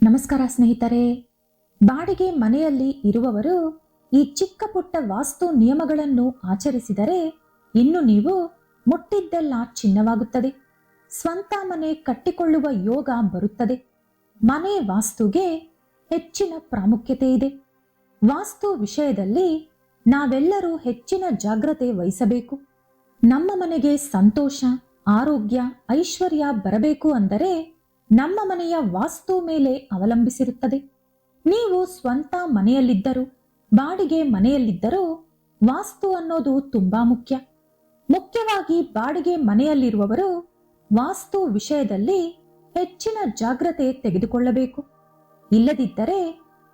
ನಮಸ್ಕಾರ ಸ್ನೇಹಿತರೆ. ಬಾಡಿಗೆ ಮನೆಯಲ್ಲಿ ಇರುವವರು ಈ ಚಿಕ್ಕ ಪುಟ್ಟ ವಾಸ್ತು ನಿಯಮಗಳನ್ನು ಆಚರಿಸಿದರೆ ಇನ್ನು ನೀವು ಮುಟ್ಟಿದ್ದೆಲ್ಲ ಚಿನ್ನವಾಗುತ್ತದೆ. ಸ್ವಂತ ಮನೆ ಕಟ್ಟಿಕೊಳ್ಳುವ ಯೋಗ ಬರುತ್ತದೆ. ಮನೆ ವಾಸ್ತುಗೆ ಹೆಚ್ಚಿನ ಪ್ರಾಮುಖ್ಯತೆ ಇದೆ. ವಾಸ್ತು ವಿಷಯದಲ್ಲಿ ನಾವೆಲ್ಲರೂ ಹೆಚ್ಚಿನ ಜಾಗ್ರತೆ ವಹಿಸಬೇಕು. ನಮ್ಮ ಮನೆಗೆ ಸಂತೋಷ, ಆರೋಗ್ಯ, ಐಶ್ವರ್ಯ ಬರಬೇಕು ಅಂದರೆ ನಮ್ಮ ಮನೆಯ ವಾಸ್ತು ಮೇಲೆ ಅವಲಂಬಿಸಿರುತ್ತದೆ. ನೀವು ಸ್ವಂತ ಮನೆಯಲ್ಲಿದ್ದರೂ ಬಾಡಿಗೆ ಮನೆಯಲ್ಲಿದ್ದರೂ ವಾಸ್ತು ಅನ್ನೋದು ತುಂಬಾ ಮುಖ್ಯ. ಮುಖ್ಯವಾಗಿ ಬಾಡಿಗೆ ಮನೆಯಲ್ಲಿರುವವರು ವಾಸ್ತು ವಿಷಯದಲ್ಲಿ ಹೆಚ್ಚಿನ ಜಾಗ್ರತೆ ತೆಗೆದುಕೊಳ್ಳಬೇಕು. ಇಲ್ಲದಿದ್ದರೆ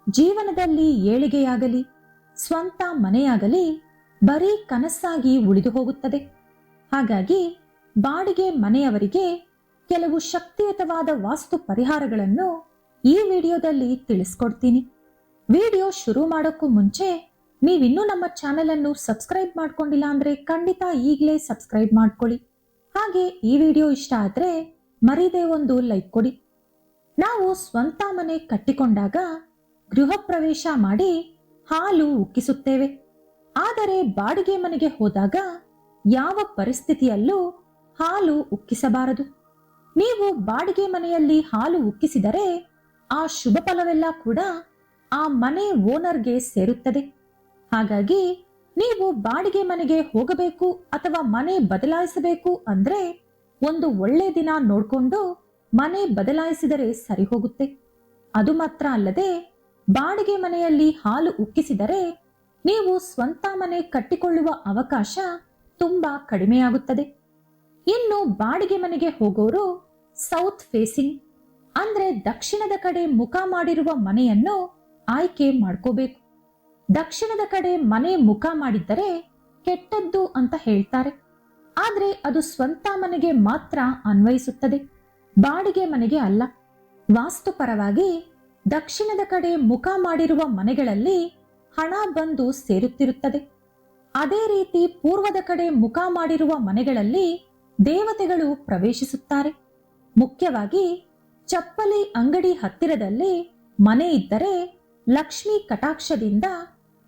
ಜೀವನದಲ್ಲಿ ಏಳಿಗೆಯಾಗಲಿ ಸ್ವಂತ ಮನೆಯಾಗಲಿ ಬರೀ ಕನಸಾಗಿ ಉಳಿದು ಹೋಗುತ್ತದೆ. ಹಾಗಾಗಿ ಬಾಡಿಗೆ ಮನೆಯವರಿಗೆ ಕೆಲವು ಶಕ್ತಿಯುತವಾದ ವಾಸ್ತು ಪರಿಹಾರಗಳನ್ನು ಈ ವಿಡಿಯೋದಲ್ಲಿ ತಿಳಿಸ್ಕೊಡ್ತೀನಿ. ವಿಡಿಯೋ ಶುರು ಮಾಡೋಕ್ಕೂ ಮುಂಚೆ ನೀವಿನ್ನೂ ನಮ್ಮ ಚಾನೆಲ್ ಅನ್ನು ಸಬ್ಸ್ಕ್ರೈಬ್ ಮಾಡ್ಕೊಂಡಿಲ್ಲ ಅಂದ್ರೆ ಖಂಡಿತ ಈಗಲೇ ಸಬ್ಸ್ಕ್ರೈಬ್ ಮಾಡ್ಕೊಳ್ಳಿ. ಹಾಗೆ ಈ ವಿಡಿಯೋ ಇಷ್ಟ ಆದ್ರೆ ಮರೀದೆ ಒಂದು ಲೈಕ್ ಕೊಡಿ. ನಾವು ಸ್ವಂತ ಮನೆ ಕಟ್ಟಿಕೊಂಡಾಗ ಗೃಹ ಪ್ರವೇಶ ಮಾಡಿ ಹಾಲು ಉಕ್ಕಿಸುತ್ತೇವೆ. ಆದರೆ ಬಾಡಿಗೆ ಮನೆಗೆ ಹೋದಾಗ ಯಾವ ಪರಿಸ್ಥಿತಿಯಲ್ಲೂ ಹಾಲು ಉಕ್ಕಿಸಬಾರದು. ನೀವು ಬಾಡಿಗೆ ಮನೆಯಲ್ಲಿ ಹಾಲು ಉಕ್ಕಿಸಿದರೆ ಆ ಶುಭ ಫಲವೆಲ್ಲ ಕೂಡ ಆ ಮನೆ ಓನರ್ಗೆ ಸೇರುತ್ತದೆ. ಹಾಗಾಗಿ ನೀವು ಬಾಡಿಗೆ ಮನೆಗೆ ಹೋಗಬೇಕು ಅಥವಾ ಮನೆ ಬದಲಾಯಿಸಬೇಕು ಅಂದ್ರೆ ಒಂದು ಒಳ್ಳೆ ದಿನ ನೋಡ್ಕೊಂಡು ಮನೆ ಬದಲಾಯಿಸಿದರೆ ಸರಿ ಹೋಗುತ್ತೆ. ಅದು ಮಾತ್ರ ಅಲ್ಲದೆ ಬಾಡಿಗೆ ಮನೆಯಲ್ಲಿ ಹಾಲು ಉಕ್ಕಿಸಿದರೆ ನೀವು ಸ್ವಂತ ಮನೆ ಕಟ್ಟಿಕೊಳ್ಳುವ ಅವಕಾಶ ತುಂಬಾ ಕಡಿಮೆಯಾಗುತ್ತದೆ. ಇನ್ನು ಬಾಡಿಗೆ ಮನೆಗೆ ಹೋಗೋರು ಸೌತ್ ಫೇಸಿಂಗ್ ಅಂದ್ರೆ ದಕ್ಷಿಣದ ಕಡೆ ಮುಖ ಮಾಡಿರುವ ಮನೆಯನ್ನು ಆಯ್ಕೆ ಮಾಡ್ಕೋಬೇಕು. ದಕ್ಷಿಣದ ಕಡೆ ಮನೆ ಮುಖ ಮಾಡಿದ್ದರೆ ಕೆಟ್ಟದ್ದು ಅಂತ ಹೇಳ್ತಾರೆ. ಆದ್ರೆ ಅದು ಸ್ವಂತ ಮನೆಗೆ ಮಾತ್ರ ಅನ್ವಯಿಸುತ್ತದೆ, ಬಾಡಿಗೆ ಮನೆಗೆ ಅಲ್ಲ. ವಾಸ್ತುಪರವಾಗಿ ದಕ್ಷಿಣದ ಕಡೆ ಮುಖ ಮಾಡಿರುವ ಮನೆಗಳಲ್ಲಿ ಹಣ ಬಂದು ಸೇರುತ್ತಿರುತ್ತದೆ. ಅದೇ ರೀತಿ ಪೂರ್ವದ ಕಡೆ ಮುಖ ಮಾಡಿರುವ ಮನೆಗಳಲ್ಲಿ ದೇವತೆಗಳು ಪ್ರವೇಶಿಸುತ್ತಾರೆ. ಮುಖ್ಯವಾಗಿ ಚಪ್ಪಲಿ ಅಂಗಡಿ ಹತ್ತಿರದಲ್ಲಿ ಮನೆ ಇದ್ದರೆ ಲಕ್ಷ್ಮಿ ಕಟಾಕ್ಷದಿಂದ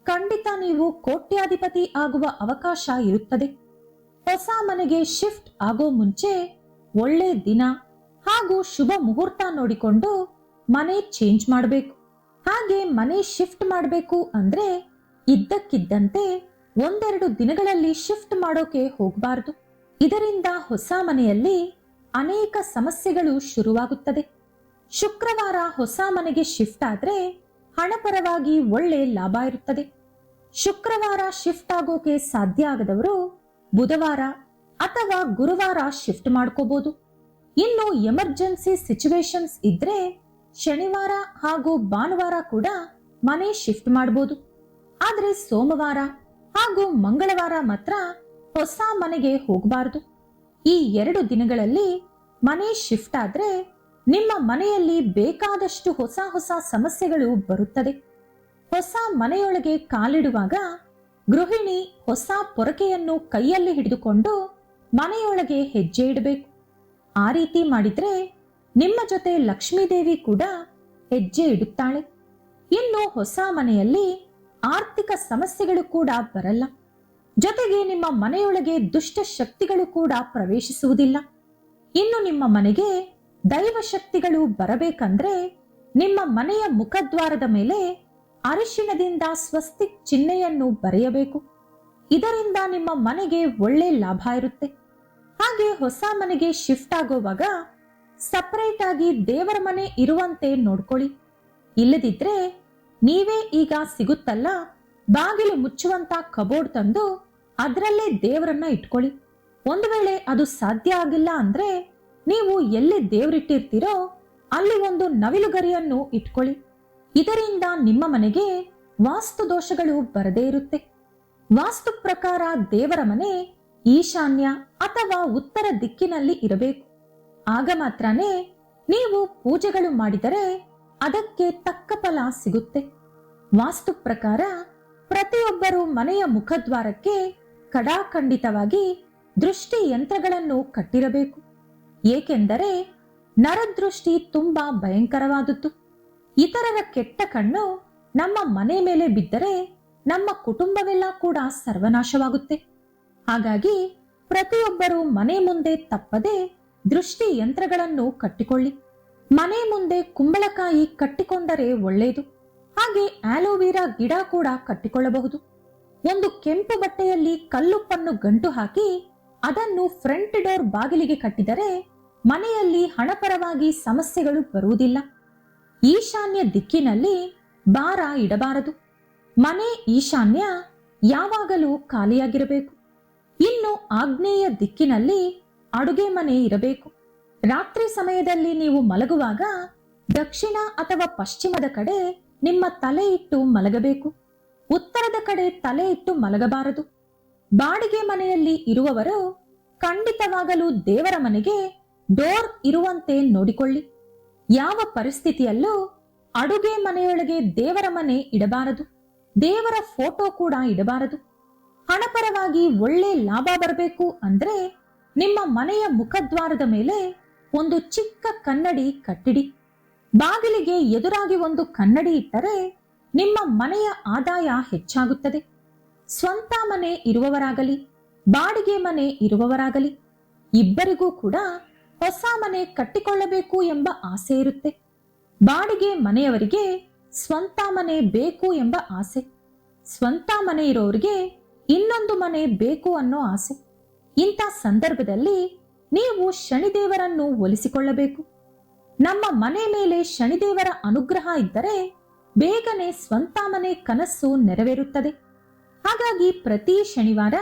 ಖಂಡಿತ ನೀವು ಕೋಟ್ಯಾಧಿಪತಿ ಆಗುವ ಅವಕಾಶ ಇರುತ್ತದೆ. ಹೊಸ ಮನೆಗೆ ಶಿಫ್ಟ್ ಆಗೋ ಮುಂಚೆ ಒಳ್ಳೆ ದಿನ ಹಾಗೂ ಶುಭ ಮುಹೂರ್ತ ನೋಡಿಕೊಂಡು ಮನೆ ಚೇಂಜ್ ಮಾಡಬೇಕು. ಹಾಗೆ ಮನೆ ಶಿಫ್ಟ್ ಮಾಡಬೇಕು ಅಂದ್ರೆ ಇದ್ದಕ್ಕಿದ್ದಂತೆ ಒಂದೆರಡು ದಿನಗಳಲ್ಲಿ ಶಿಫ್ಟ್ ಮಾಡೋಕೆ ಹೋಗಬಾರದು. ಇದರಿಂದ ಹೊಸ ಮನೆಯಲ್ಲಿ ಅನೇಕ ಸಮಸ್ಯೆಗಳು ಶುರುವಾಗುತ್ತದೆ. ಶುಕ್ರವಾರ ಹೊಸ ಮನೆಗೆ ಶಿಫ್ಟ್ ಆದ್ರೆ ಹಣಪರವಾಗಿ ಒಳ್ಳೆ ಲಾಭ ಇರುತ್ತದೆ. ಶುಕ್ರವಾರ ಶಿಫ್ಟ್ ಆಗೋಕೆ ಸಾಧ್ಯ ಆಗದವರು ಬುಧವಾರ ಅಥವಾ ಗುರುವಾರ ಶಿಫ್ಟ್ ಮಾಡ್ಕೋಬಹುದು. ಇನ್ನು ಎಮರ್ಜೆನ್ಸಿ ಸಿಚುವೇಶನ್ಸ್ ಇದ್ರೆ ಶನಿವಾರ ಹಾಗೂ ಭಾನುವಾರ ಕೂಡ ಮನೆ ಶಿಫ್ಟ್ ಮಾಡಬಹುದು. ಆದ್ರೆ ಸೋಮವಾರ ಹಾಗೂ ಮಂಗಳವಾರ ಮಾತ್ರ ಹೊಸ ಮನೆಗೆ ಹೋಗಬಾರದು. ಈ 2 ದಿನಗಳಲ್ಲಿ ಮನೆ ಶಿಫ್ಟ್ ಆದ್ರೆ ನಿಮ್ಮ ಮನೆಯಲ್ಲಿ ಬೇಕಾದಷ್ಟು ಹೊಸ ಹೊಸ ಸಮಸ್ಯೆಗಳು ಬರುತ್ತದೆ. ಹೊಸ ಮನೆಯೊಳಗೆ ಕಾಲಿಡುವಾಗ ಗೃಹಿಣಿ ಹೊಸ ಪೊರಕೆಯನ್ನು ಕೈಯಲ್ಲಿ ಹಿಡಿದುಕೊಂಡು ಮನೆಯೊಳಗೆ ಹೆಜ್ಜೆ ಇಡಬೇಕು. ಆ ರೀತಿ ಮಾಡಿದ್ರೆ ನಿಮ್ಮ ಜೊತೆ ಲಕ್ಷ್ಮೀದೇವಿ ಕೂಡ ಹೆಜ್ಜೆ ಇಡುತ್ತಾಳೆ. ಇನ್ನು ಹೊಸ ಮನೆಯಲ್ಲಿ ಆರ್ಥಿಕ ಸಮಸ್ಯೆಗಳು ಕೂಡ ಬರಲ್ಲ. ಜೊತೆಗೆ ನಿಮ್ಮ ಮನೆಯೊಳಗೆ ದುಷ್ಟ ಶಕ್ತಿಗಳು ಕೂಡ ಪ್ರವೇಶಿಸುವುದಿಲ್ಲ. ಇನ್ನು ನಿಮ್ಮ ಮನೆಗೆ ದೈವ ಶಕ್ತಿಗಳು ಬರಬೇಕಂದ್ರೆ ನಿಮ್ಮ ಮನೆಯ ಮುಖದ್ವಾರದ ಮೇಲೆ ಅರಿಶಿಣದಿಂದ ಸ್ವಸ್ತಿಕ್ ಚಿಹ್ನೆಯನ್ನು ಬರೆಯಬೇಕು. ಇದರಿಂದ ನಿಮ್ಮ ಮನೆಗೆ ಒಳ್ಳೆ ಲಾಭ ಇರುತ್ತೆ. ಹಾಗೆ ಹೊಸ ಮನೆಗೆ ಶಿಫ್ಟ್ ಆಗೋವಾಗ ಸಪರೇಟ್ ಆಗಿ ದೇವರ ಮನೆ ಇರುವಂತೆ ನೋಡ್ಕೊಳ್ಳಿ. ಇಲ್ಲದಿದ್ರೆ ನೀವೇ ಈಗ ಸಿಗುತ್ತಲ್ಲ ಬಾಗಿಲು ಮುಚ್ಚುವಂತ ಕಬೋರ್ಡ್ ತಂದು ಅದರಲ್ಲೇ ದೇವರನ್ನ ಇಟ್ಕೊಳ್ಳಿ. ಒಂದು ವೇಳೆ ಅದು ಸಾಧ್ಯ ಆಗಿಲ್ಲ ಅಂದ್ರೆ ನೀವು ಎಲ್ಲಿ ದೇವರಿಟ್ಟಿರ್ತೀರೋ ಅಲ್ಲಿ ಒಂದು ನವಿಲುಗರಿಯನ್ನು ಇಟ್ಕೊಳ್ಳಿ. ಇದರಿಂದ ನಿಮ್ಮ ಮನೆಗೆ ವಾಸ್ತು ದೋಷಗಳು ಬರದೇ ಇರುತ್ತೆ. ವಾಸ್ತು ಪ್ರಕಾರ ದೇವರ ಮನೆ ಈಶಾನ್ಯ ಅಥವಾ ಉತ್ತರ ದಿಕ್ಕಿನಲ್ಲಿ ಇರಬೇಕು. ಆಗ ಮಾತ್ರನೇ ನೀವು ಪೂಜೆಗಳು ಮಾಡಿದರೆ ಅದಕ್ಕೆ ತಕ್ಕ ಫಲ ಸಿಗುತ್ತೆ. ವಾಸ್ತು ಪ್ರಕಾರ ಪ್ರತಿಯೊಬ್ಬರು ಮನೆಯ ಮುಖದ್ವಾರಕ್ಕೆ ಕಡಾಖಂಡಿತವಾಗಿ ದೃಷ್ಟಿ ಯಂತ್ರಗಳನ್ನು ಕಟ್ಟಿರಬೇಕು. ಏಕೆಂದರೆ ನರದೃಷ್ಟಿ ತುಂಬಾ ಭಯಂಕರವಾದದ್ದು. ಇತರರ ಕೆಟ್ಟ ಕಣ್ಣು ನಮ್ಮ ಮನೆ ಮೇಲೆ ಬಿದ್ದರೆ ನಮ್ಮ ಕುಟುಂಬವೆಲ್ಲ ಕೂಡ ಸರ್ವನಾಶವಾಗುತ್ತೆ. ಹಾಗಾಗಿ ಪ್ರತಿಯೊಬ್ಬರು ಮನೆ ಮುಂದೆ ತಪ್ಪದೆ ದೃಷ್ಟಿ ಯಂತ್ರಗಳನ್ನು ಕಟ್ಟಿಕೊಳ್ಳಿ. ಮನೆ ಮುಂದೆ ಕುಂಬಳಕಾಯಿ ಕಟ್ಟಿಕೊಂಡರೆ ಒಳ್ಳೆಯದು. ಹಾಗೆ ಆಲೋವೆರಾ ಗಿಡ ಕೂಡ ಕಟ್ಟಿಕೊಳ್ಳಬಹುದು. ಒಂದು ಕೆಂಪು ಬಟ್ಟೆಯಲ್ಲಿ ಕಲ್ಲುಪ್ಪನ್ನು ಗಂಟು ಹಾಕಿ ಅದನ್ನು ಫ್ರಂಟ್ ಡೋರ್ ಬಾಗಿಲಿಗೆ ಕಟ್ಟಿದರೆ ಮನೆಯಲ್ಲಿ ಹಣಪರವಾಗಿ ಸಮಸ್ಯೆಗಳು ಬರುವುದಿಲ್ಲ. ಈಶಾನ್ಯ ದಿಕ್ಕಿನಲ್ಲಿ ಭಾರ ಇಡಬಾರದು. ಮನೆ ಈಶಾನ್ಯ ಯಾವಾಗಲೂ ಖಾಲಿಯಾಗಿರಬೇಕು. ಇನ್ನು ಆಗ್ನೇಯ ದಿಕ್ಕಿನಲ್ಲಿ ಅಡುಗೆ ಮನೆ ಇರಬೇಕು. ರಾತ್ರಿ ಸಮಯದಲ್ಲಿ ನೀವು ಮಲಗುವಾಗ ದಕ್ಷಿಣ ಅಥವಾ ಪಶ್ಚಿಮದ ಕಡೆ ನಿಮ್ಮ ತಲೆ ಇಟ್ಟು ಮಲಗಬೇಕು. ಉತ್ತರದ ಕಡೆ ತಲೆ ಇಟ್ಟು ಮಲಗಬಾರದು. ಬಾಡಿಗೆ ಮನೆಯಲ್ಲಿ ಇರುವವರು ಖಂಡಿತವಾಗಲೂ ದೇವರ ಮನೆಗೆ ಡೋರ್ ಇರುವಂತೆ ನೋಡಿಕೊಳ್ಳಿ. ಯಾವ ಪರಿಸ್ಥಿತಿಯಲ್ಲೂ ಅಡುಗೆ ಮನೆಯೊಳಗೆ ದೇವರ ಮನೆ ಇಡಬಾರದು. ದೇವರ ಫೋಟೋ ಕೂಡ ಇಡಬಾರದು. ಹಣಪರವಾಗಿ ಒಳ್ಳೆ ಲಾಭ ಬರಬೇಕು ಅಂದ್ರೆ ನಿಮ್ಮ ಮನೆಯ ಮುಖದ್ವಾರದ ಮೇಲೆ ಒಂದು ಚಿಕ್ಕ ಕನ್ನಡಿ ಕಟ್ಟಿಡಿ. ಬಾಗಿಲಿಗೆ ಎದುರಾಗಿ ಒಂದು ಕನ್ನಡಿ ಇಟ್ಟರೆ ನಿಮ್ಮ ಮನೆಯ ಆದಾಯ ಹೆಚ್ಚಾಗುತ್ತದೆ. ಸ್ವಂತ ಮನೆ ಇರುವವರಾಗಲಿ ಬಾಡಿಗೆ ಮನೆ ಇರುವವರಾಗಲಿ ಇಬ್ಬರಿಗೂ ಕೂಡ ಹೊಸ ಮನೆ ಕಟ್ಟಿಕೊಳ್ಳಬೇಕು ಎಂಬ ಆಸೆ ಇರುತ್ತೆ. ಬಾಡಿಗೆ ಮನೆಯವರಿಗೆ ಸ್ವಂತ ಮನೆ ಬೇಕು ಎಂಬ ಆಸೆ, ಸ್ವಂತ ಮನೆ ಇರೋರಿಗೆ ಇನ್ನೊಂದು ಮನೆ ಬೇಕು ಅನ್ನೋ ಆಸೆ. ಇಂಥ ಸಂದರ್ಭದಲ್ಲಿ ನೀವು ಶನಿದೇವರನ್ನು ಒಲಿಸಿಕೊಳ್ಳಬೇಕು. ನಮ್ಮ ಮನೆ ಮೇಲೆ ಶನಿದೇವರ ಅನುಗ್ರಹ ಇದ್ದರೆ ಬೇಗನೆ ಸ್ವಂತ ಮನೆ ಕನಸು ನೆರವೇರುತ್ತದೆ. ಹಾಗಾಗಿ ಪ್ರತಿ ಶನಿವಾರ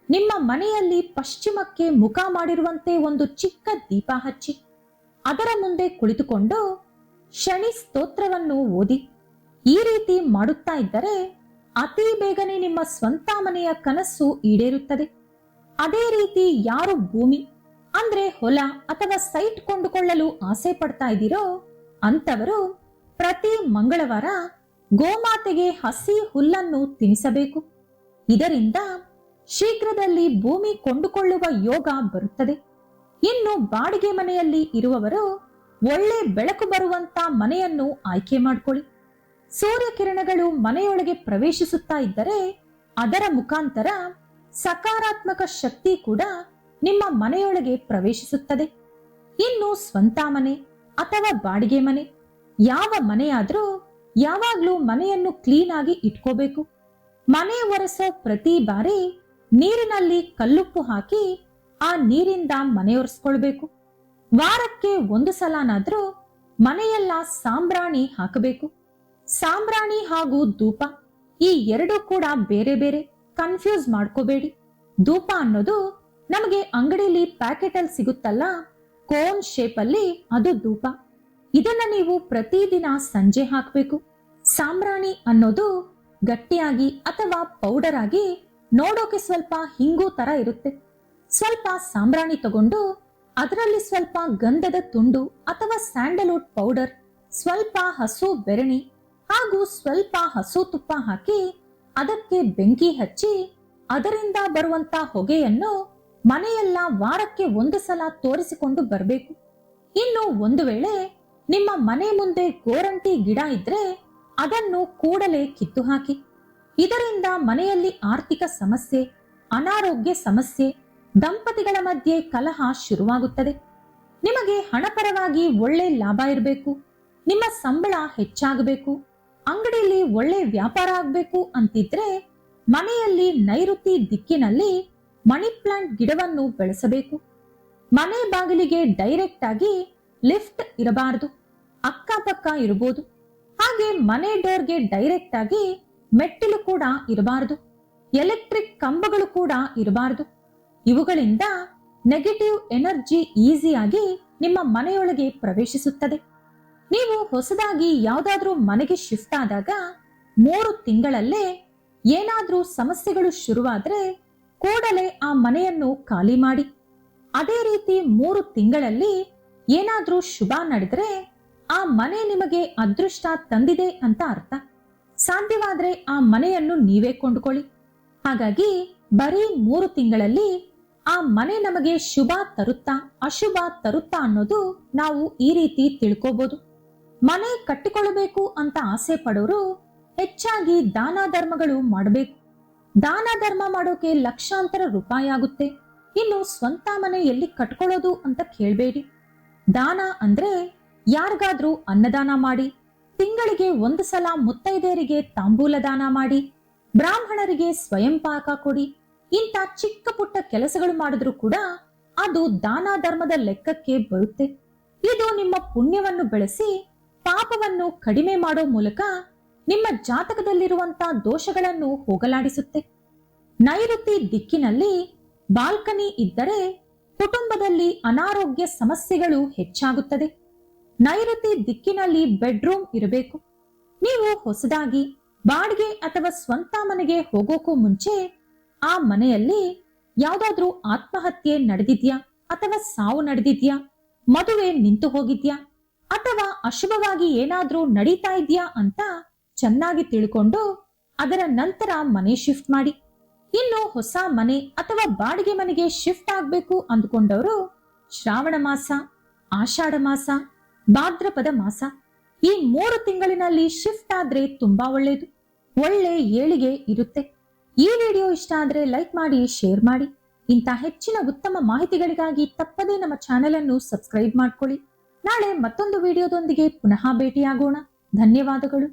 ನಿಮ್ಮ ಮನೆಯಲ್ಲಿ ಪಶ್ಚಿಮಕ್ಕೆ ಮುಖ ಮಾಡಿರುವಂತೆ ಒಂದು ಚಿಕ್ಕ ದೀಪ ಹಚ್ಚಿ ಅದರ ಮುಂದೆ ಕುಳಿತುಕೊಂಡು ಶನಿ ಸ್ತೋತ್ರವನ್ನು ಓದಿ. ಈ ರೀತಿ ಮಾಡುತ್ತಾ ಇದ್ದರೆ ಅತಿ ಬೇಗನೆ ನಿಮ್ಮ ಸ್ವಂತ ಮನೆಯ ಕನಸು ಈಡೇರುತ್ತದೆ. ಅದೇ ರೀತಿ ಯಾರು ಭೂಮಿ ಅಂದ್ರೆ ಹೊಲ ಅಥವಾ ಸೈಟ್ ಕೊಂಡುಕೊಳ್ಳಲು ಆಸೆ ಪಡ್ತಾ ಇದ್ದೀರೋ ಅಂತವರು ಪ್ರತಿ ಮಂಗಳವಾರ ಗೋಮಾತೆಗೆ ಹಸಿ ಹುಲ್ಲನ್ನು ತಿನ್ನಿಸಬೇಕು. ಇದರಿಂದ ಶೀಘ್ರದಲ್ಲಿ ಭೂಮಿ ಕೊಂಡುಕೊಳ್ಳುವ ಯೋಗ ಬರುತ್ತದೆ. ಇನ್ನು ಬಾಡಿಗೆ ಮನೆಯಲ್ಲಿ ಇರುವವರು ಒಳ್ಳೆ ಬೆಳಕು ಬರುವಂತ ಮನೆಯನ್ನು ಆಯ್ಕೆ ಮಾಡಿಕೊಳ್ಳಿ. ಸೂರ್ಯಕಿರಣಗಳು ಮನೆಯೊಳಗೆ ಪ್ರವೇಶಿಸುತ್ತಾ ಇದ್ದರೆ ಅದರ ಮುಖಾಂತರ ಸಕಾರಾತ್ಮಕ ಶಕ್ತಿ ಕೂಡ ನಿಮ್ಮ ಮನೆಯೊಳಗೆ ಪ್ರವೇಶಿಸುತ್ತದೆ. ಇನ್ನು ಸ್ವಂತ ಮನೆ ಅಥವಾ ಬಾಡಿಗೆ ಮನೆ ಯಾವ ಮನೆಯಾದ್ರೂ ಯಾವಾಗ್ಲೂ ಮನೆಯನ್ನು ಕ್ಲೀನ್ ಆಗಿ ಇಟ್ಕೋಬೇಕು. ಮನೆ ಒರೆಸೋ ಪ್ರತಿ ಬಾರಿ ನೀರಿನಲ್ಲಿ ಕಲ್ಲುಪ್ಪು ಹಾಕಿ ಆ ನೀರಿಂದ ಮನೆ ಒರೆಸ್ಕೊಳ್ಬೇಕು. ವಾರಕ್ಕೆ ಒಂದು ಸಲನಾದ್ರೂ ಮನೆಯೆಲ್ಲ ಸಾಂಬ್ರಾಣಿ ಹಾಕಬೇಕು. ಸಾಂಬ್ರಾಣಿ ಹಾಗೂ ಧೂಪ ಈ ಎರಡು ಕೂಡ ಬೇರೆ ಬೇರೆ, ಕನ್ಫ್ಯೂಸ್ ಮಾಡ್ಕೋಬೇಡಿ. ಧೂಪ ಅನ್ನೋದು ನಮಗೆ ಅಂಗಡಿಲಿ ಪ್ಯಾಕೆಟ್ ಅಲ್ಲಿ ಸಿಗುತ್ತಲ್ಲ, ಕೋನ್ ಶೇಪ್ ಅಲ್ಲಿ, ಅದು ಧೂಪ. ಇದನ್ನ ನೀವು ಪ್ರತಿದಿನ ಸಂಜೆ ಹಾಕಬೇಕು. ಸಾಂಬ್ರಾಣಿ ಅನ್ನೋದು ಗಟ್ಟಿಯಾಗಿ ಅಥವಾ ಪೌಡರ್ ಆಗಿ ನೋಡೋಕೆ ಸ್ವಲ್ಪ ಹಿಂಗು ತರ ಇರುತ್ತೆ. ಸ್ವಲ್ಪ ಸಾಂಬ್ರಾಣಿ ತಗೊಂಡು ಅದರಲ್ಲಿ ಸ್ವಲ್ಪ ಗಂಧದ ತುಂಡು ಅಥವಾ ಸ್ಯಾಂಡಲ್ವುಡ್ ಪೌಡರ್, ಸ್ವಲ್ಪ ಹಸು ಬೆರಣಿ ಹಾಗೂ ಸ್ವಲ್ಪ ಹಸು ತುಪ್ಪ ಹಾಕಿ ಅದಕ್ಕೆ ಬೆಂಕಿ ಹಚ್ಚಿ ಅದರಿಂದ ಬರುವಂತ ಹೊಗೆಯನ್ನು ಮನೆಯೆಲ್ಲ ವಾರಕ್ಕೆ ಒಂದು ಸಲ ತೋರಿಸಿಕೊಂಡು ಬರಬೇಕು. ಇನ್ನು ಒಂದು ವೇಳೆ ನಿಮ್ಮ ಮನೆ ಮುಂದೆ ಗೋರಂಟಿ ಗಿಡ ಇದ್ರೆ ಅದನ್ನು ಕೂಡಲೇ ಕಿತ್ತು ಹಾಕಿ. ಇದರಿಂದ ಮನೆಯಲ್ಲಿ ಆರ್ಥಿಕ ಸಮಸ್ಯೆ, ಅನಾರೋಗ್ಯ ಸಮಸ್ಯೆ, ದಂಪತಿಗಳ ಮಧ್ಯೆ ಕಲಹ ಶುರುವಾಗುತ್ತದೆ. ನಿಮಗೆ ಹಣಪರವಾಗಿ ಒಳ್ಳೆ ಲಾಭ ಇರಬೇಕು, ನಿಮ್ಮ ಸಂಬಳ ಹೆಚ್ಚಾಗಬೇಕು, ಅಂಗಡಿಯಲ್ಲಿ ಒಳ್ಳೆ ವ್ಯಾಪಾರ ಆಗಬೇಕು ಅಂತಿದ್ರೆ ಮನೆಯಲ್ಲಿ ನೈಋತಿ ದಿಕ್ಕಿನಲ್ಲಿ ಮನಿ ಪ್ಲಾಂಟ್ ಗಿಡವನ್ನು ಬೆಳೆಸಬೇಕು. ಮನೆ ಬಾಗಿಲಿಗೆ ಡೈರೆಕ್ಟ್ ಆಗಿ ಲಿಫ್ಟ್ ಇರಬಾರದು, ಅಕ್ಕಪಕ್ಕ ಇರಬಹುದು. ಹಾಗೆ ಮನೆ ಡೋರ್ಗೆ ಡೈರೆಕ್ಟ್ ಆಗಿ ಮೆಟ್ಟಿಲು ಕೂಡ ಇರಬಾರದು, ಎಲೆಕ್ಟ್ರಿಕ್ ಕಂಬಗಳು ಕೂಡ ಇರಬಾರದು. ಇವುಗಳಿಂದ ನೆಗೆಟಿವ್ ಎನರ್ಜಿ ಈಸಿಯಾಗಿ ನಿಮ್ಮ ಮನೆಯೊಳಗೆ ಪ್ರವೇಶಿಸುತ್ತದೆ. ನೀವು ಹೊಸದಾಗಿ ಯಾವುದಾದ್ರೂ ಮನೆಗೆ ಶಿಫ್ಟ್ ಆದಾಗ 3 ತಿಂಗಳಲ್ಲೇ ಏನಾದ್ರೂ ಸಮಸ್ಯೆಗಳು ಶುರುವಾದ್ರೆ ಕೂಡಲೇ ಆ ಮನೆಯನ್ನು ಖಾಲಿ ಮಾಡಿ. ಅದೇ ರೀತಿ 3 ತಿಂಗಳಲ್ಲಿ ಏನಾದ್ರೂ ಶುಭ ನಡೆದ್ರೆ ಆ ಮನೆ ನಿಮಗೆ ಅದೃಷ್ಟ ತಂದಿದೆ ಅಂತ ಅರ್ಥ. ಸಾಧ್ಯವಾದ್ರೆ ಆ ಮನೆಯನ್ನು ನೀವೇ ಕೊಂಡುಕೊಳ್ಳಿ. ಹಾಗಾಗಿ ಬರೀ 3 ತಿಂಗಳಲ್ಲಿ ಆ ಮನೆ ನಮಗೆ ಶುಭ ತರುತ್ತಾ ಅಶುಭ ತರುತ್ತಾ ಅನ್ನೋದು ನಾವು ಈ ರೀತಿ ತಿಳ್ಕೋಬಹುದು. ಮನೆ ಕಟ್ಟಿಕೊಳ್ಳಬೇಕು ಅಂತ ಆಸೆ ಪಡೋರು ಹೆಚ್ಚಾಗಿ ದಾನ ಧರ್ಮಗಳು ಮಾಡಬೇಕು. ದಾನ ಧರ್ಮ ಮಾಡೋಕೆ ಲಕ್ಷಾಂತರ ರೂಪಾಯಿ ಆಗುತ್ತೆ. ಇನ್ನು ಸ್ವಂತ ಮನೆ ಎಲ್ಲಿ ಕಟ್ಕೊಳ್ಳೋದು ಅಂತ ಕೇಳಬೇಡಿ. ದಾನ ಅಂದ್ರೆ ಯಾರಿಗಾದ್ರೂ ಅನ್ನದಾನ ಮಾಡಿ, ತಿಂಗಳಿಗೆ ಒಂದು ಸಲ ಮುತ್ತೈದೆಯರಿಗೆ ತಾಂಬೂಲ ದಾನ ಮಾಡಿ, ಬ್ರಾಹ್ಮಣರಿಗೆ ಸ್ವಯಂ ಪಾಕ ಕೊಡಿ. ಇಂಥ ಚಿಕ್ಕ ಪುಟ್ಟ ಕೆಲಸಗಳು ಮಾಡಿದ್ರೂ ಕೂಡ ಅದು ದಾನ ಧರ್ಮದ ಲೆಕ್ಕಕ್ಕೆ ಬರುತ್ತೆ. ಇದು ನಿಮ್ಮ ಪುಣ್ಯವನ್ನು ಬೆಳೆಸಿ ಪಾಪವನ್ನು ಕಡಿಮೆ ಮಾಡೋ ಮೂಲಕ ನಿಮ್ಮ ಜಾತಕದಲ್ಲಿರುವಂತಹ ದೋಷಗಳನ್ನು ಹೋಗಲಾಡಿಸುತ್ತೆ. ನೈಋತಿ ದಿಕ್ಕಿನಲ್ಲಿ ಬಾಲ್ಕನಿ ಇದ್ದರೆ ಕುಟುಂಬದಲ್ಲಿ ಅನಾರೋಗ್ಯ ಸಮಸ್ಯೆಗಳು ಹೆಚ್ಚಾಗುತ್ತದೆ. ನೈಋತಿ ದಿಕ್ಕಿನಲ್ಲಿ ಬೆಡ್ರೂಮ್ ಇರಬೇಕು. ನೀವು ಹೊಸದಾಗಿ ಬಾಡಿಗೆ ಅಥವಾ ಸ್ವಂತ ಮನೆಗೆ ಹೋಗೋಕ್ಕೂ ಮುಂಚೆ ಆ ಮನೆಯಲ್ಲಿ ಯಾವ್ದಾದ್ರೂ ಆತ್ಮಹತ್ಯೆ ನಡೆದಿದ್ಯಾ ಅಥವಾ ಸಾವು ನಡೆದಿದ್ಯಾ, ಮದುವೆ ನಿಂತು ಹೋಗಿದ್ಯಾ ಅಥವಾ ಅಶುಭವಾಗಿ ಏನಾದ್ರೂ ನಡೀತಾ ಇದೆಯಾ ಅಂತ ಚೆನ್ನಾಗಿ ತಿಳ್ಕೊಂಡು ಅದರ ನಂತರ ಮನೆ ಶಿಫ್ಟ್ ಮಾಡಿ. ಇನ್ನು ಹೊಸ ಮನೆ ಅಥವಾ ಬಾಡಿಗೆ ಮನೆಗೆ ಶಿಫ್ಟ್ ಆಗ್ಬೇಕು ಅಂದ್ಕೊಂಡವರು ಶ್ರಾವಣ ಮಾಸ, ಆಷಾಢ ಮಾಸ, ಭಾದ್ರಪದ ಮಾಸ ಈ 3 ತಿಂಗಳಿನಲ್ಲಿ ಶಿಫ್ಟ್ ಆದ್ರೆ ತುಂಬಾ ಒಳ್ಳೆಯದು. ಒಳ್ಳೆ ಏಳಿಗೆ ಇರುತ್ತೆ. ಈ ವಿಡಿಯೋ ಇಷ್ಟ ಆದ್ರೆ ಲೈಕ್ ಮಾಡಿ, ಶೇರ್ ಮಾಡಿ. ಇಂಥ ಹೆಚ್ಚಿನ ಉತ್ತಮ ಮಾಹಿತಿಗಳಿಗಾಗಿ ತಪ್ಪದೇ ನಮ್ಮ ಚಾನೆಲ್ ಅನ್ನು ಸಬ್ಸ್ಕ್ರೈಬ್ ಮಾಡ್ಕೊಳ್ಳಿ. ನಾಳೆ ಮತ್ತೊಂದು ವಿಡಿಯೋದೊಂದಿಗೆ ಪುನಃ ಭೇಟಿಯಾಗೋಣ. ಧನ್ಯವಾದಗಳು.